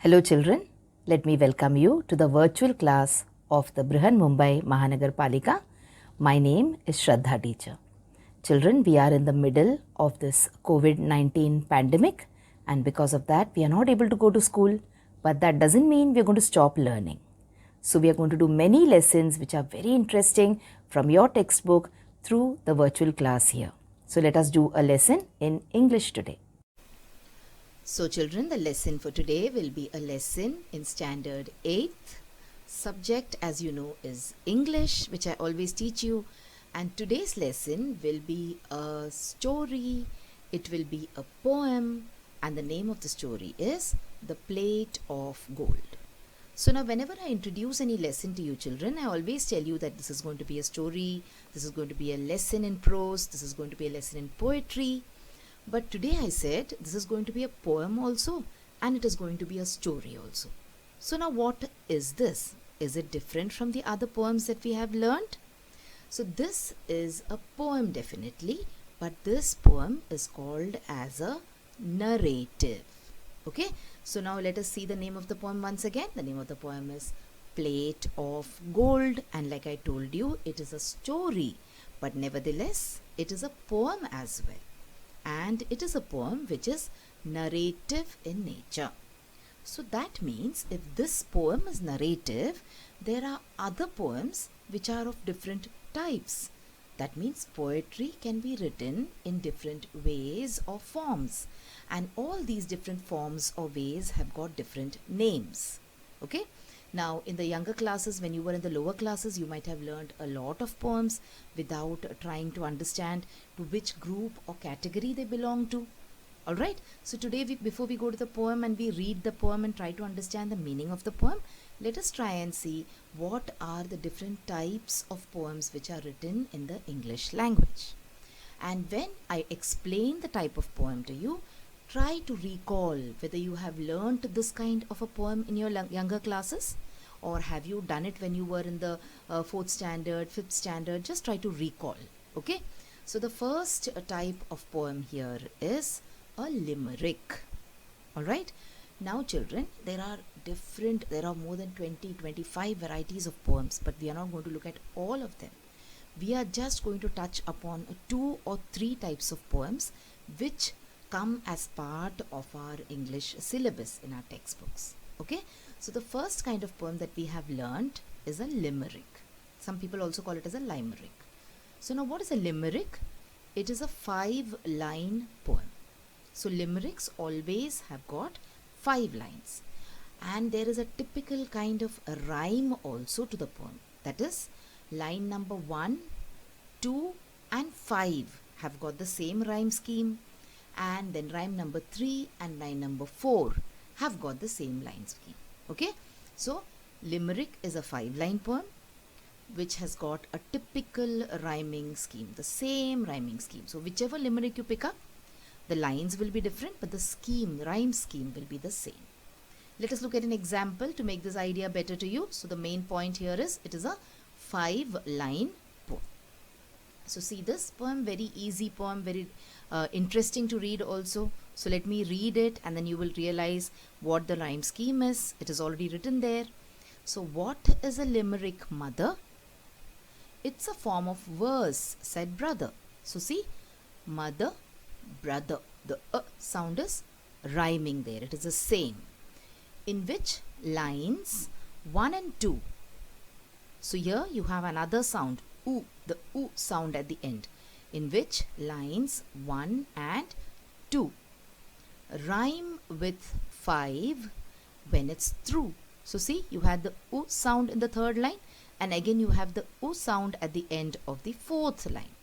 Hello children, let me welcome you to the virtual class of the Brihan Mumbai Mahanagar Palika. My name is Shraddha teacher. Children, we are in the middle of this COVID-19 pandemic and because of that we are not able to go to school, but that doesn't mean we are going to stop learning. So we are going to do many lessons which are very interesting from your textbook through the virtual class here. So let us do a lesson in English today. So children, the lesson for today will be a lesson in standard 8th. Subject, as you know, is English, which I always teach you. And today's lesson will be a story, it will be a poem, and the name of the story is The Plate of Gold. So now whenever I introduce any lesson to you children, I always tell you that this is going to be a story, this is going to be a lesson in prose, this is going to be a lesson in poetry. But today I said this is going to be a poem also and it is going to be a story also. So now what is this? Is it different from the other poems that we have learned? So this is a poem definitely, but this poem is called as a narrative. Okay, so now let us see the name of the poem once again. The name of the poem is Plate of Gold, and like I told you, it is a story, but nevertheless it is a poem as well. And it is a poem which is narrative in nature. So that means if this poem is narrative, there are other poems which are of different types. That means poetry can be written in different ways or forms. And all these different forms or ways have got different names. Okay? Now, in the younger classes, when you were in the lower classes, you might have learned a lot of poems without trying to understand to which group or category they belong to. Alright, so today before we go to the poem and we read the poem and try to understand the meaning of the poem, let us try and see what are the different types of poems which are written in the English language. And when I explain the type of poem to you, try to recall whether you have learnt this kind of a poem in your younger classes, or have you done it when you were in the 4th standard, 5th standard. Just try to recall. Okay, so the first type of poem here is a limerick. Alright, now children, there are more than 20-25 varieties of poems, but we are not going to look at all of them. We are just going to touch upon 2 or 3 types of poems which come as part of our English syllabus in our textbooks. Okay, so the first kind of poem that we have learnt is a limerick. Some people also call it as a limerick. So now what is a limerick? It is a 5-line poem. So limericks always have got 5 lines, and there is a typical kind of a rhyme also to the poem. That is, line number 1, 2 and 5 have got the same rhyme scheme, and then rhyme number 3 and line number 4 have got the same line scheme. Okay, so limerick is a 5-line poem which has got a typical rhyming scheme, the same rhyming scheme. So whichever limerick you pick up, the lines will be different, but the scheme, rhyme scheme will be the same. Let us look at an example to make this idea better to you. So the main point here is it is a 5-line poem. So see this poem, very easy poem, very interesting to read also. So let me read it and then you will realize what the rhyme scheme is. It is already written there. So what is a limerick, mother? It's a form of verse, said brother. So see, mother, brother, the sound is rhyming there. It is the same. In which lines 1 and 2. So here you have another sound, oo, the oo sound at the end, in which lines 1 and 2 rhyme with 5 when it's through. So see, you had the oo sound in the 3rd line, and again you have the oo sound at the end of the 4th line.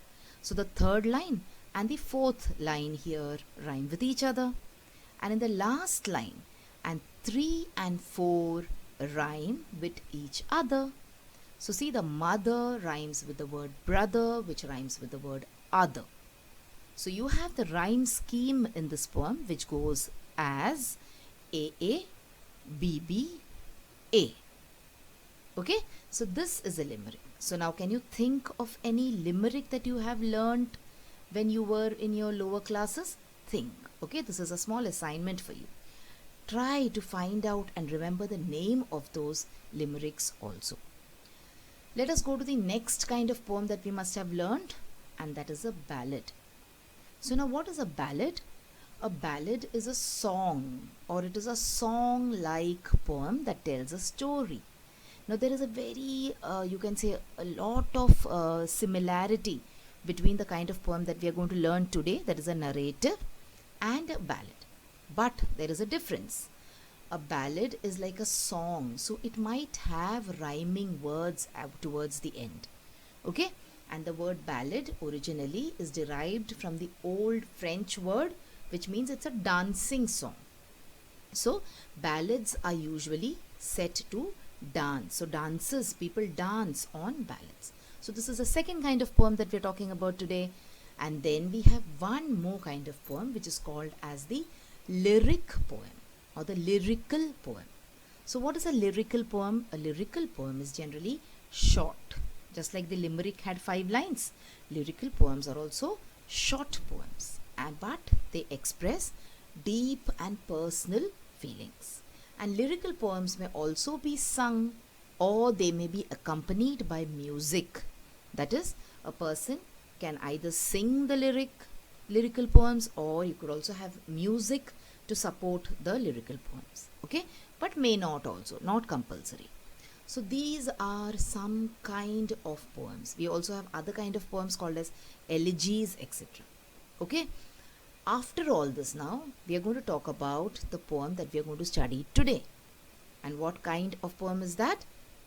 So the 3rd line and the 4th line here rhyme with each other, and in the last line and 3 and 4 rhyme with each other. So see, the mother rhymes with the word brother, which rhymes with the word other. So you have the rhyme scheme in this poem which goes as AA, BB, A. Okay, so this is a limerick. So now can you think of any limerick that you have learnt when you were in your lower classes? Think. Okay, this is a small assignment for you. try to find out and remember the name of those limericks also. Let us go to the next kind of poem that we must have learned, and that is a ballad. So now what is a ballad? A ballad is a song, or it is a song-like poem that tells a story. Now there is a very, you can say a lot of similarity between the kind of poem that we are going to learn today, that is a narrative, and a ballad. But there is a difference. A ballad is like a song, so it might have rhyming words towards the end. Okay? And the word ballad originally is derived from the old French word, which means it's a dancing song. So ballads are usually set to dance. So dancers, people dance on ballads. So this is the second kind of poem that we're talking about today. And then we have one more kind of poem, which is called as the lyric poem or the lyrical poem. So what is a lyrical poem? A lyrical poem is generally short. Just like the limerick had 5 lines, lyrical poems are also short poems, but they express deep and personal feelings. And lyrical poems may also be sung, or they may be accompanied by music. That is, a person can either sing the lyrical poems, or you could also have music to support the lyrical poems. Okay, but may not also, not compulsory. So these are some kind of poems. We also have other kind of poems called as elegies, etc. Okay. After all this now, we are going to talk about the poem that we are going to study today. And what kind of poem is that?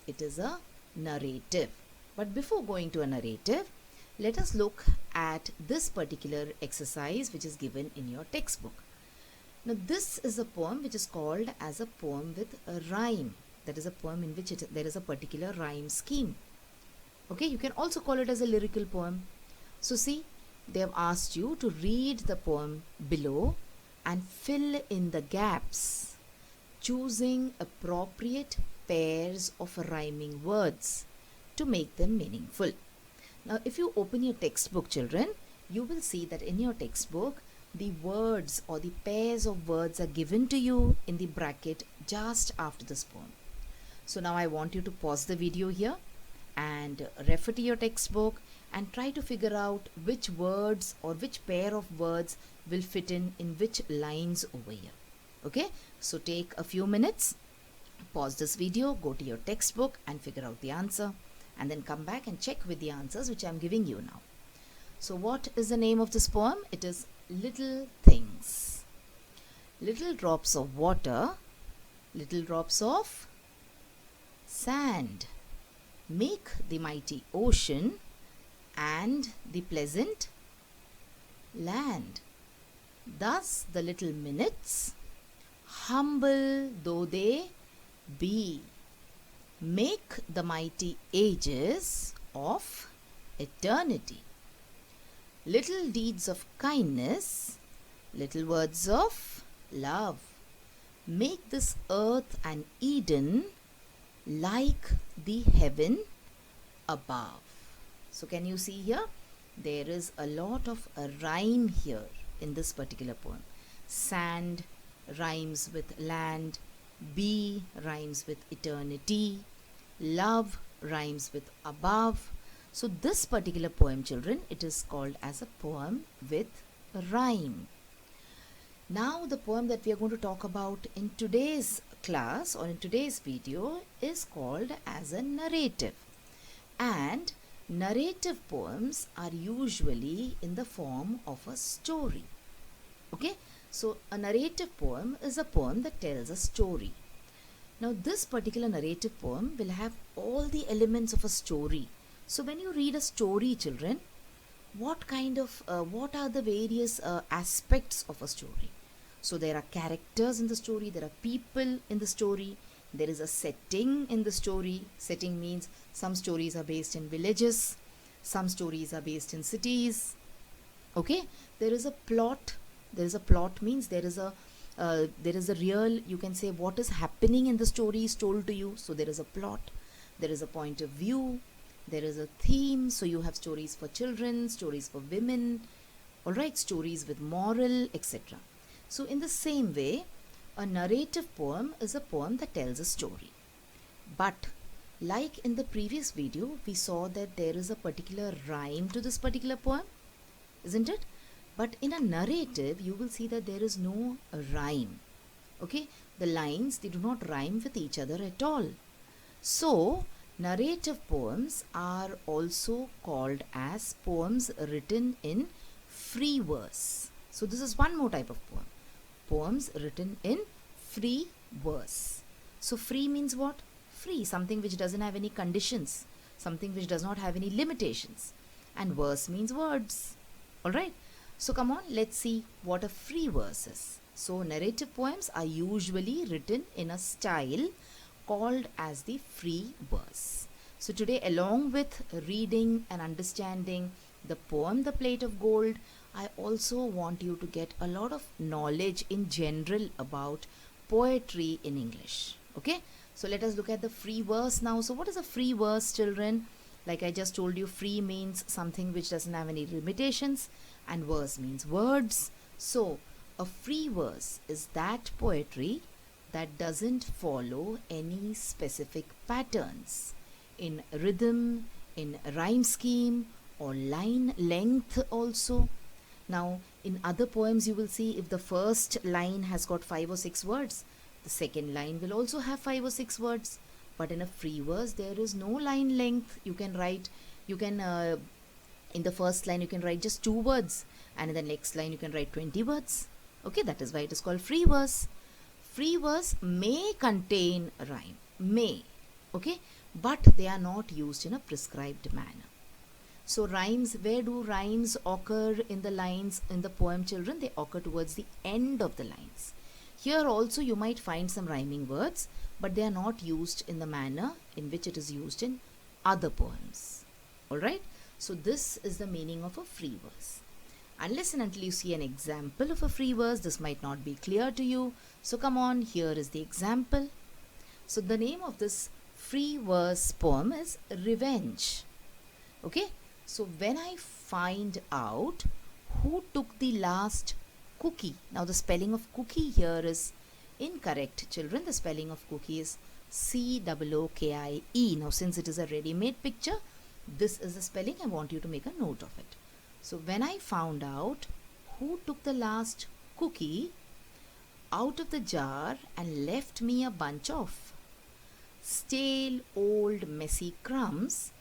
It is a narrative. But before going to a narrative, let us look at this particular exercise which is given in your textbook. Now this is a poem which is called as a poem with a rhyme. That is a poem in which there is a particular rhyme scheme. Okay, you can also call it as a lyrical poem. So see, they have asked you to read the poem below and fill in the gaps, choosing appropriate pairs of rhyming words to make them meaningful. Now if you open your textbook, children, you will see that in your textbook the words or the pairs of words are given to you in the bracket just after this poem. So now I want you to pause the video here and refer to your textbook and try to figure out which words or which pair of words will fit in which lines over here. Okay, so take a few minutes, pause this video, go to your textbook and figure out the answer, and then come back and check with the answers which I am giving you now. So what is the name of this poem? It is Little Things. Little drops of water, little drops of sand make the mighty ocean and the pleasant land. Thus the little minutes, humble though they be, make the mighty ages of eternity. Little deeds of kindness, little words of love, make this earth an Eden like the heaven above. So can you see here? There is a lot of a rhyme here in this particular poem. Sand rhymes with land, be rhymes with eternity, love rhymes with above. So this particular poem, children, it is called as a poem with rhyme. Now the poem that we are going to talk about in today's class or in today's video is called as a narrative. And narrative poems are usually in the form of a story. Okay, so a narrative poem is a poem that tells a story. Now this particular narrative poem will have all the elements of a story. So when you read a story, children, what are the various aspects of a story? So there are characters in the story, there are people in the story, there is a setting in the story. Setting means some stories are based in villages, some stories are based in cities. Okay, there is a plot. There is a plot means there is a real, you can say, what is happening in the story is told to you. So there is a plot, there is a point of view, there is a theme. So you have stories for children, stories for women, all right, stories with moral, etc. So in the same way, A narrative poem is a poem that tells a story. But like in the previous video, we saw that there is a particular rhyme to this particular poem, isn't it? But in a narrative, you will see that there is no rhyme. Okay, the lines, they do not rhyme with each other at all. So, narrative poems are also called as poems written in free verse. So, this is one more type of poem. Poems written in free verse. So, free means what? Free, something which doesn't have any conditions, something which does not have any limitations. And verse means words. Alright, so come on, let's see what a free verse is. So, narrative poems are usually written in a style called as the free verse. So, today, along with reading and understanding the poem The Plate of Gold, I also want you to get a lot of knowledge in general about poetry in English. Okay, so let us look at the free verse now. So, what is a free verse, children? Like I just told you, free means something which doesn't have any limitations, and verse means words. So, a free verse is that poetry that doesn't follow any specific patterns in rhythm, in rhyme scheme, or line length also. Now, in other poems, you will see if the first line has got 5 or 6 words, the second line will also have 5 or 6 words. But in a free verse, there is no line length. You can write, in the first line, you can write just 2 words, and in the next line, you can write 20 words. Okay, that is why it is called free verse. Free verse may contain rhyme, may, okay, but they are not used in a prescribed manner. So rhymes, where do rhymes occur in the lines in the poem, children? They occur towards the end of the lines. Here also you might find some rhyming words, but they are not used in the manner in which it is used in other poems. Alright, so this is the meaning of a free verse. Unless and until you see an example of a free verse, this might not be clear to you. So come on, here is the example. So the name of this free verse poem is Revenge. Okay, so when I find out who took the last cookie. Now the spelling of cookie here is incorrect, children. The spelling of cookie is C-O-O-K-I-E. Now since it is a ready-made picture, this is the spelling. I want you to make a note of it. So when I found out who took the last cookie out of the jar and left me a bunch of stale, old, messy crumbs,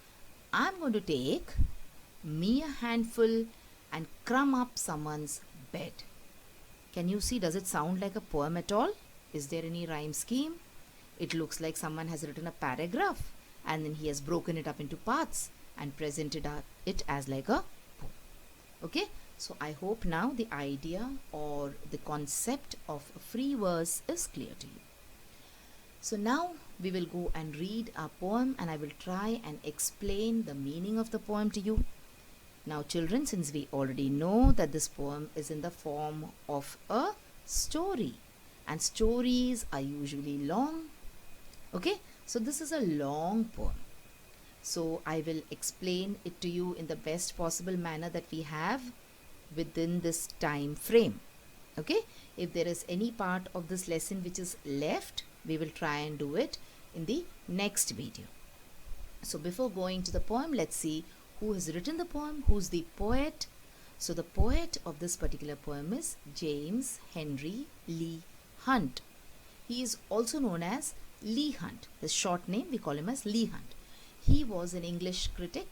I'm going to take me a handful and crumb up someone's bed. Can you see, does it sound like a poem at all? Is there any rhyme scheme? It looks like someone has written a paragraph and then he has broken it up into parts and presented it as like a poem. Okay, so I hope now the idea or the concept of a free verse is clear to you. So now we will go and read our poem and I will try and explain the meaning of the poem to you. Now children, since we already know that this poem is in the form of a story and stories are usually long. Okay, so this is a long poem. So I will explain it to you in the best possible manner that we have within this time frame. Okay, if there is any part of this lesson which is left, we will try and do it in the next video. So before going to the poem, let's see who has written the poem, who's the poet. So the poet of this particular poem is James Henry Leigh Hunt. He is also known as Leigh Hunt. His short name, we call him as Leigh Hunt. He was an English critic,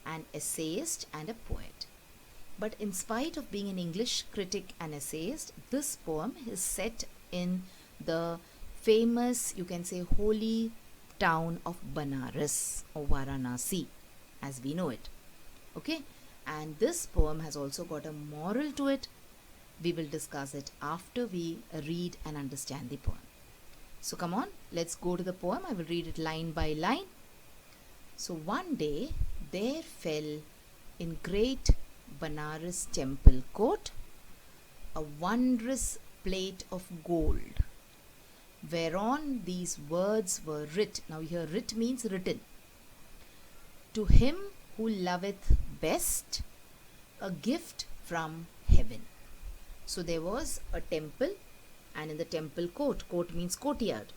an essayist and a poet. But in spite of being an English critic and essayist, this poem is set in the famous, you can say, holy town of Banaras or Varanasi as we know it. Okay, and this poem has also got a moral to it. We will discuss it after we read and understand the poem. So come on, let's go to the poem. I will read it line by line. So one day there fell in great Banaras temple court a wondrous plate of gold, whereon these words were writ. Now here writ means written. To him who loveth best, a gift from heaven. So there was a temple and in the temple court, court means courtyard,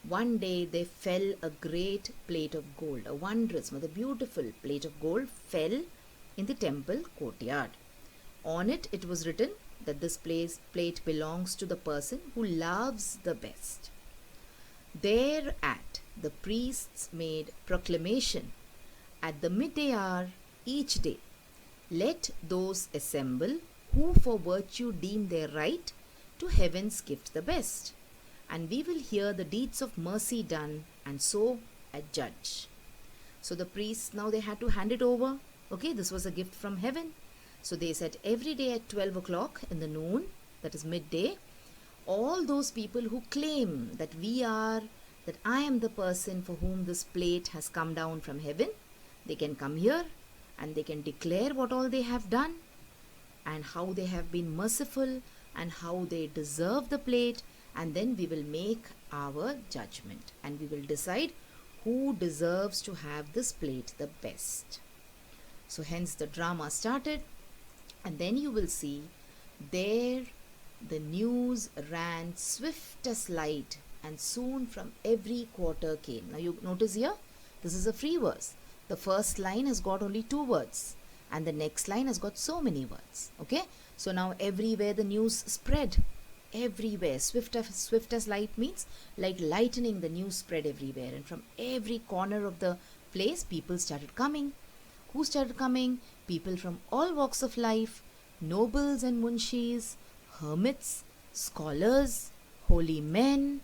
one day there fell a great plate of gold, a wondrous, the beautiful plate of gold fell in the temple courtyard. On it, it was written that this plate belongs to the person who loves the best. Thereat, the priests made proclamation at the midday hour each day, let those assemble who for virtue deem their right to heaven's gift the best, and we will hear the deeds of mercy done, and so adjudge. So the priests, now they had to hand it over. Okay, this was a gift from heaven. So they said every day at 12 o'clock in the noon, that is midday, all those people who claim that I am the person for whom this plate has come down from heaven, they can come here and they can declare what all they have done and how they have been merciful and how they deserve the plate, and then we will make our judgment and we will decide who deserves to have this plate the best. So hence the drama started, and then you will see there the news ran swift as light, and soon from every quarter came. Now you notice here, this is a free verse. The first line has got only 2 words and the next line has got so many words. Okay, so now everywhere the news spread, everywhere. Swift as light means like lightning, the news spread everywhere, and from every corner of the place people started coming. Who started coming? People from all walks of life, nobles and munshis, hermits, scholars, holy men,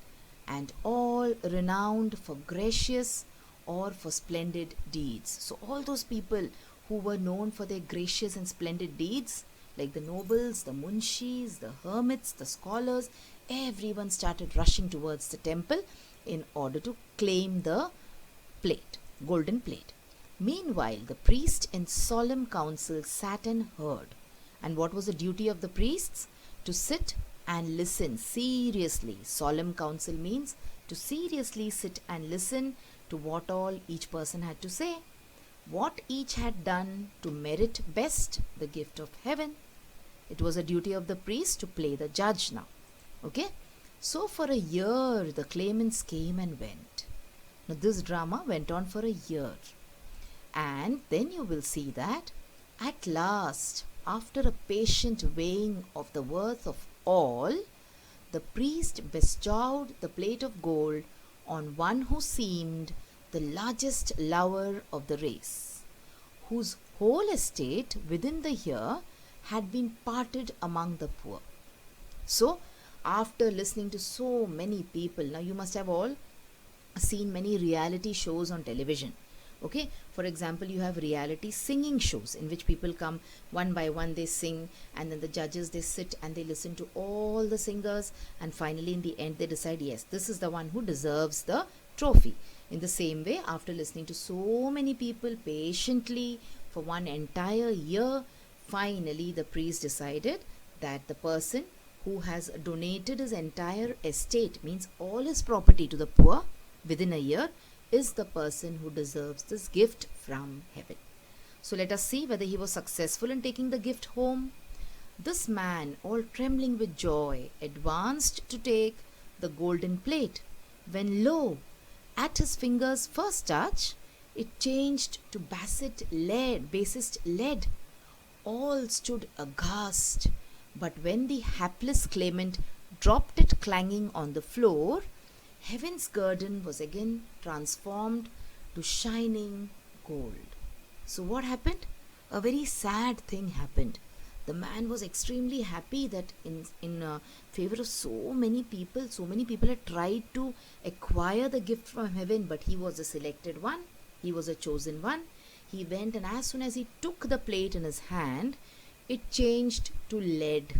and all renowned for gracious or for splendid deeds. So all those people who were known for their gracious and splendid deeds, like the nobles, the munshis, the hermits, the scholars, everyone started rushing towards the temple in order to claim the plate, golden plate. Meanwhile, the priest in solemn council sat and heard. And what was the duty of the priests? To sit and listen seriously. Solemn council means to seriously sit and listen to what all each person had to say, what each had done to merit best the gift of heaven. It was a duty of the priest to play the judge now. Okay? So for a year the claimants came and went. Now this drama went on for a year. And then you will see that at last, after a patient weighing of the worth of all, the priest bestowed the plate of gold on one who seemed the largest lover of the race, whose whole estate within the year had been parted among the poor. So, after listening to so many people, now you must have all seen many reality shows on television. Okay, for example, you have reality singing shows in which people come one by one, they sing, and then the judges, they sit and they listen to all the singers, and finally in the end they decide, yes, this is the one who deserves the trophy. In the same way, after listening to so many people patiently for one entire year, finally the priest decided that the person who has donated his entire estate, means all his property, to the poor within a year, is the person who deserves this gift from heaven. So let us see whether he was successful in taking the gift home. This man, all trembling with joy, advanced to take the golden plate, when lo, at his finger's first touch, it changed to basest lead. All stood aghast, but when the hapless claimant dropped it clanging on the floor, heaven's guerdon was again transformed to shining gold. So what happened? A very sad thing happened. The man was extremely happy that in favor of so many people had tried to acquire the gift from heaven, but he was a selected one. He was a chosen one. He went, and as soon as he took the plate in his hand, it changed to lead.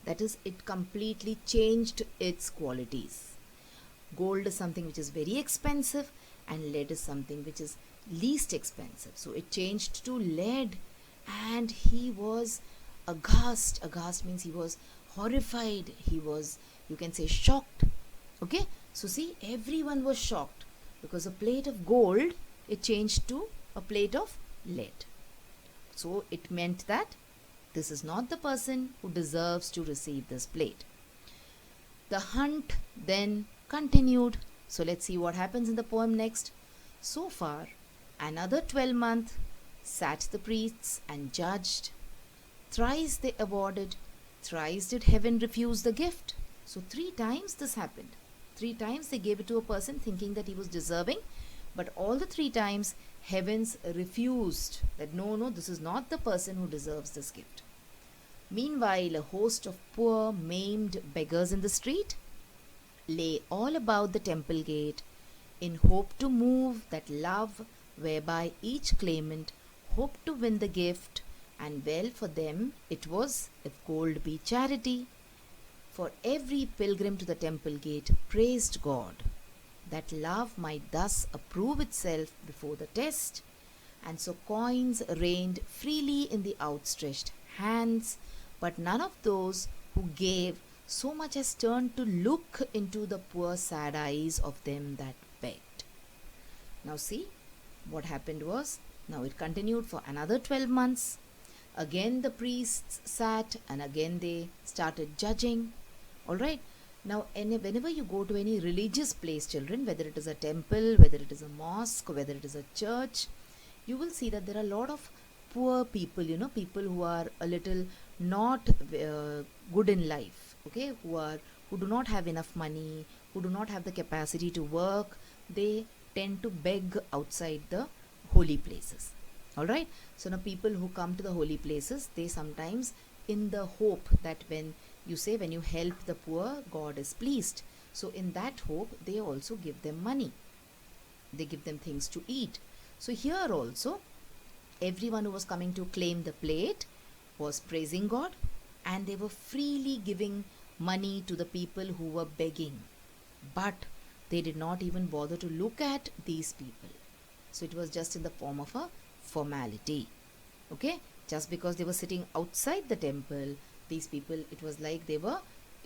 That is, it completely changed its qualities. Gold is something which is very expensive and lead is something which is least expensive. So it changed to lead, and he was aghast. Aghast means he was horrified. He was, you can say, shocked. Okay, so see, everyone was shocked because a plate of gold, it changed to a plate of lead. So it meant that this is not the person who deserves to receive this plate. The hunt then continued. So let's see what happens in the poem next. So far, another 12 months sat the priests and judged. Thrice they awarded, thrice did heaven refuse the gift. So 3 times this happened. 3 times they gave it to a person thinking that he was deserving, but all the 3 times heavens refused that no, this is not the person who deserves this gift. Meanwhile, a host of poor, maimed beggars in the street lay all about the temple gate in hope to move that love whereby each claimant hoped to win the gift, and well for them it was if gold be charity. For every pilgrim to the temple gate praised God that love might thus approve itself before the test, and so coins rained freely in the outstretched hands, but none of those who gave so much as turned to look into the poor sad eyes of them that begged. Now see, what happened was, now it continued for another 12 months. Again the priests sat and again they started judging. Alright, now whenever you go to any religious place, children, whether it is a temple, whether it is a mosque, whether it is a church, you will see that there are a lot of poor people, people who are a little not good in life, okay, who do not have enough money, who do not have the capacity to work. They tend to beg outside the holy places. Alright, so now people who come to the holy places, they sometimes, in the hope that when you help the poor, God is pleased. So in that hope, they also give them money. They give them things to eat. So here also, everyone who was coming to claim the plate was praising God, and they were freely giving money to the people who were begging. But they did not even bother to look at these people. So it was just in the form of a formality. Okay? Just because they were sitting outside the temple, these people, it was like they were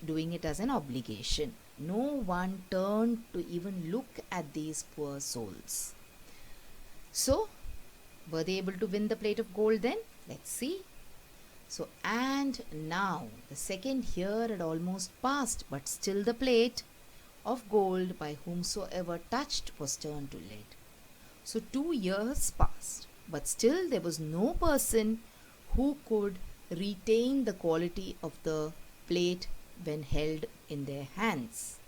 doing it as an obligation. No one turned to even look at these poor souls. So, were they able to win the plate of gold then? Let's see. So, and now the second year had almost passed, but still the plate of gold by whomsoever touched was turned to lead. So 2 years passed, but still there was no person who could retain the quality of the plate when held in their hands.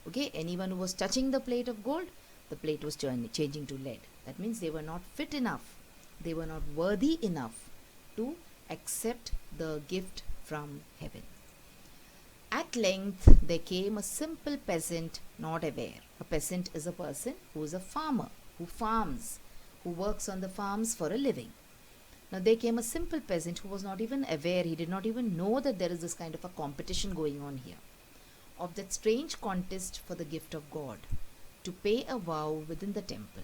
Okay, anyone who was touching the plate of gold, the plate was changing to lead. That means they were not fit enough, they were not worthy enough to accept the gift from heaven. At length there came a simple peasant, not aware. A peasant is a person who is a farmer, who farms, who works on the farms for a living. Now there came a simple peasant who was not even aware, he did not even know that there is this kind of a competition going on here, of that strange contest for the gift of God, to pay a vow within the temple.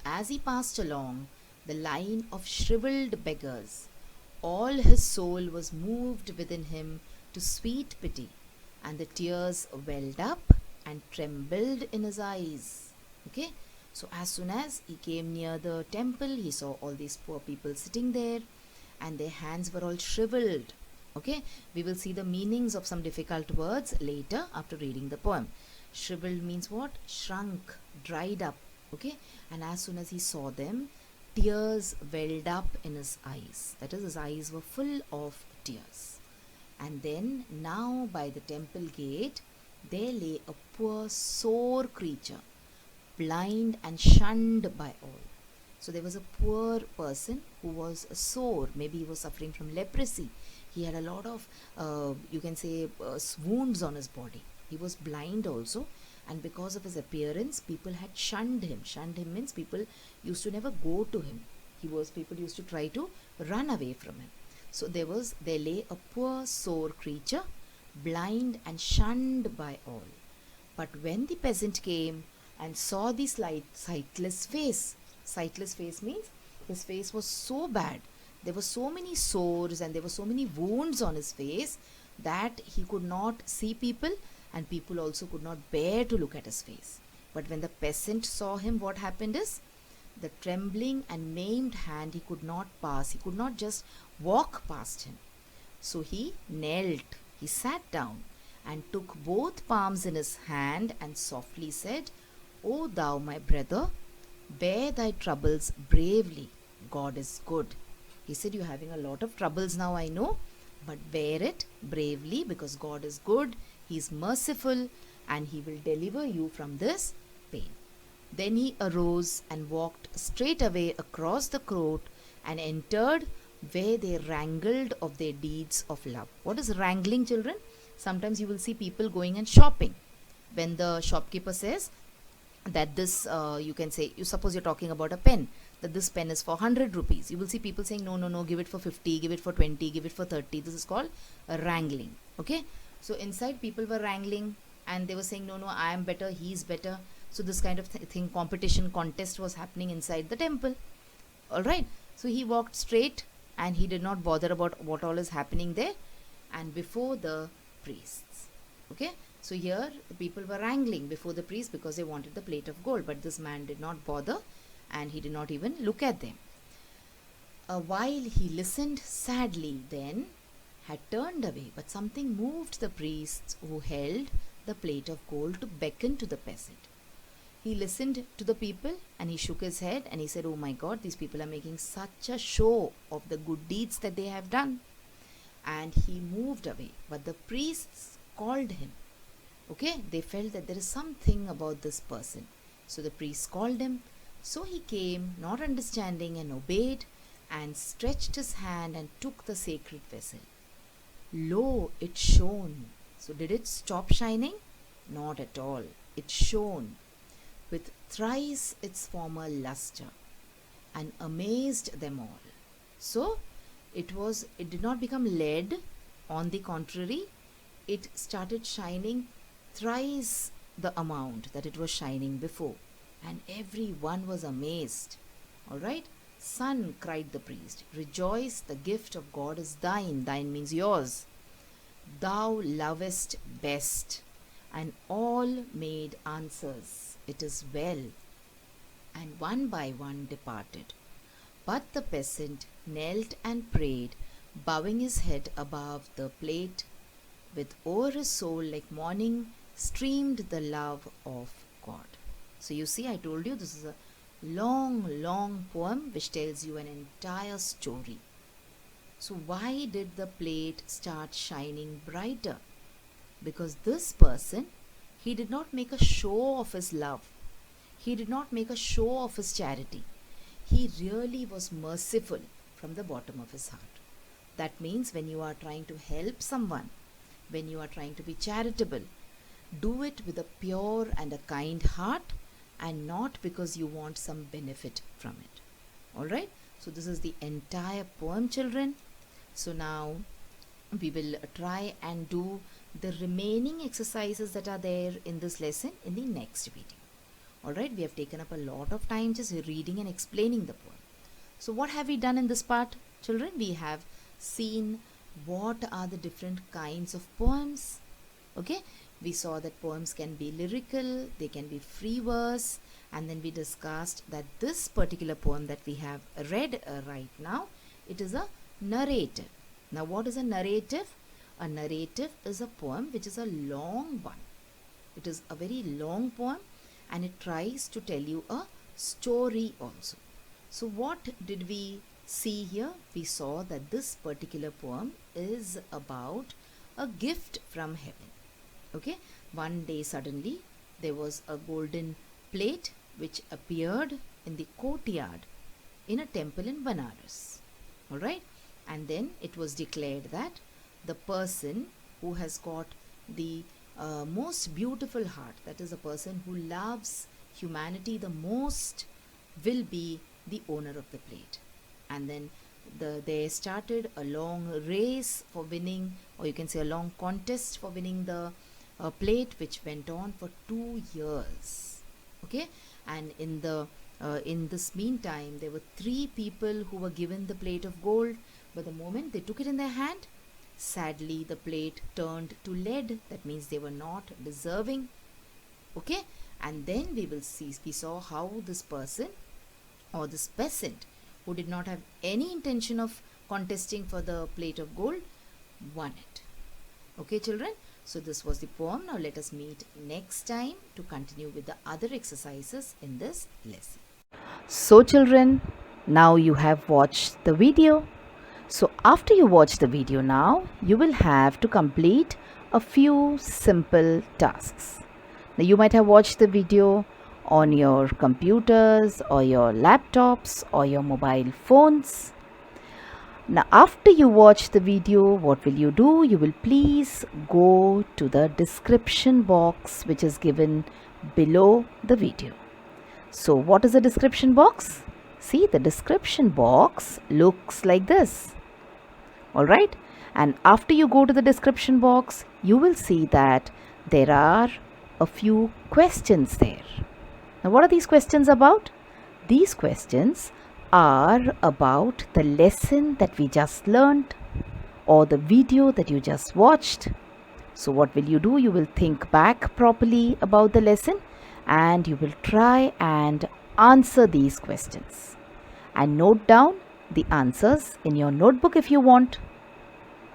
As he passed along the line of shriveled beggars, all his soul was moved within him to sweet pity, and the tears welled up and trembled in his eyes. Okay? So as soon as he came near the temple, he saw all these poor people sitting there, and their hands were all shriveled. Okay, we will see the meanings of some difficult words later after reading the poem. Shriveled means what? Shrunk, dried up. Okay, and as soon as he saw them, tears welled up in his eyes. That is, his eyes were full of tears. And then now by the temple gate, there lay a poor sore creature, blind and shunned by all. So there was a poor person who was sore. Maybe he was suffering from leprosy. He had a lot of, wounds on his body. He was blind also, and because of his appearance, people had shunned him. Shunned him means people used to never go to him. People used to try to run away from him. So there lay a poor sore creature, blind and shunned by all. But when the peasant came and saw the sightless face means his face was so bad, there were so many sores and there were so many wounds on his face that he could not see people, and people also could not bear to look at his face. But when the peasant saw him, what happened is, the trembling and maimed hand he could not pass. He could not just walk past him. So he knelt, he sat down, and took both palms in his hand and softly said, O thou my brother, bear thy troubles bravely. God is good. He said, you're having a lot of troubles now, I know, but bear it bravely because God is good, He is merciful, and He will deliver you from this pain. Then he arose and walked straight away across the court and entered where they wrangled of their deeds of love. What is wrangling, children? Sometimes you will see people going and shopping. When the shopkeeper says that this, you can say, you suppose you're talking about a pen, that this pen is for 100 rupees. You will see people saying, no, no, no, give it for 50, give it for 20, give it for 30. This is called wrangling. Okay. So inside people were wrangling and they were saying, no, no, I am better, he is better. So this kind of thing, competition, contest was happening inside the temple. Alright. So he walked straight and he did not bother about what all is happening there and before the priests. Okay. So here the people were wrangling before the priest because they wanted the plate of gold, but this man did not bother and he did not even look at them. While he listened sadly, then had turned away, but something moved the priests who held the plate of gold to beckon to the peasant. He listened to the people and he shook his head and he said, oh my God, these people are making such a show of the good deeds that they have done. And he moved away, but the priests called him. Okay, they felt that there is something about this person. So the priests called him. So he came, not understanding, and obeyed, and stretched his hand and took the sacred vessel. Lo, it shone. So did it stop shining? Not at all. It shone with thrice its former luster and amazed them all. So it did not become lead. On the contrary, it started shining thrice the amount that it was shining before, and everyone was amazed. All right. Son, cried the priest, rejoice, the gift of God is thine. Thine means yours. Thou lovest best. And all made answers, it is well. And one by one departed. But the peasant knelt and prayed, bowing his head above the plate. With o'er his soul like morning streamed the love of God. So you see, I told you this is a long poem which tells you an entire story. So why did the plate start shining brighter? Because this person, he did not make a show of his love. He did not make a show of his charity. He really was merciful from the bottom of his heart. That means when you are trying to help someone, when you are trying to be charitable, do it with a pure and a kind heart and not because you want some benefit from it. Alright? So this is the entire poem, children. So now we will try and do the remaining exercises that are there in this lesson in the next video. Alright, we have taken up a lot of time just reading and explaining the poem. So what have we done in this part, children? We have seen what are the different kinds of poems. Okay, we saw that poems can be lyrical, they can be free verse, and then we discussed that this particular poem that we have read right now, it is a narrative. Now what is a narrative? A narrative is a poem which is a long one. It is a very long poem and it tries to tell you a story also. So what did we see here? We saw that this particular poem is about a gift from heaven. Okay, one day suddenly there was a golden plate which appeared in the courtyard in a temple in Banaras. Alright, and then it was declared that the person who has got the most beautiful heart, that is a person who loves humanity the most, will be the owner of the plate. And then there started a long race for winning, or you can say a long contest for winning the plate, which went on for 2 years. Okay, and in this meantime there were 3 people who were given the plate of gold, but the moment they took it in their hand, sadly the plate turned to lead. That means they were not deserving. Okay, and then we saw how this person or this peasant who did not have any intention of contesting for the plate of gold won it. Okay, children. So this was the poem. Now let us meet next time to continue with the other exercises in this lesson. So children, now you have watched the video. So after you watch the video now, you will have to complete a few simple tasks. Now you might have watched the video on your computers or your laptops or your mobile phones. Now after you watch the video, what will you do? You will please go to the description box which is given below the video. So what is the description box? See, the description box looks like this. Alright, and after you go to the description box, you will see that there are a few questions there. Now what are these questions about? These questions are about the lesson that we just learned or the video that you just watched. So what will you do? You will think back properly about the lesson and you will try and answer these questions and note down the answers in your notebook if you want.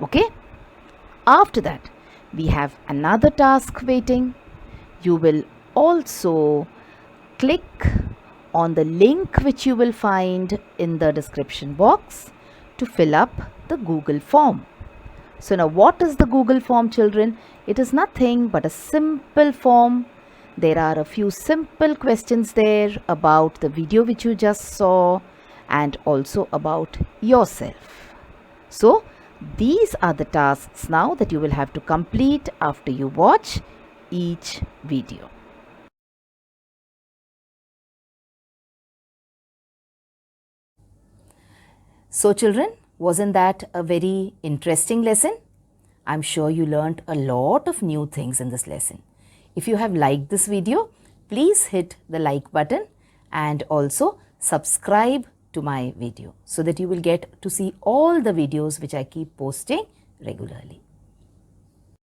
Okay? After that, we have another task waiting. You will also click on the link which you will find in the description box to fill up the Google form. So now what is the Google form, children? It is nothing but a simple form. There are a few simple questions there about the video which you just saw and also about yourself. So these are the tasks now that you will have to complete after you watch each video. So children, wasn't that a very interesting lesson? I'm sure you learned a lot of new things in this lesson. If you have liked this video, please hit the like button and also subscribe to my video so that you will get to see all the videos which I keep posting regularly.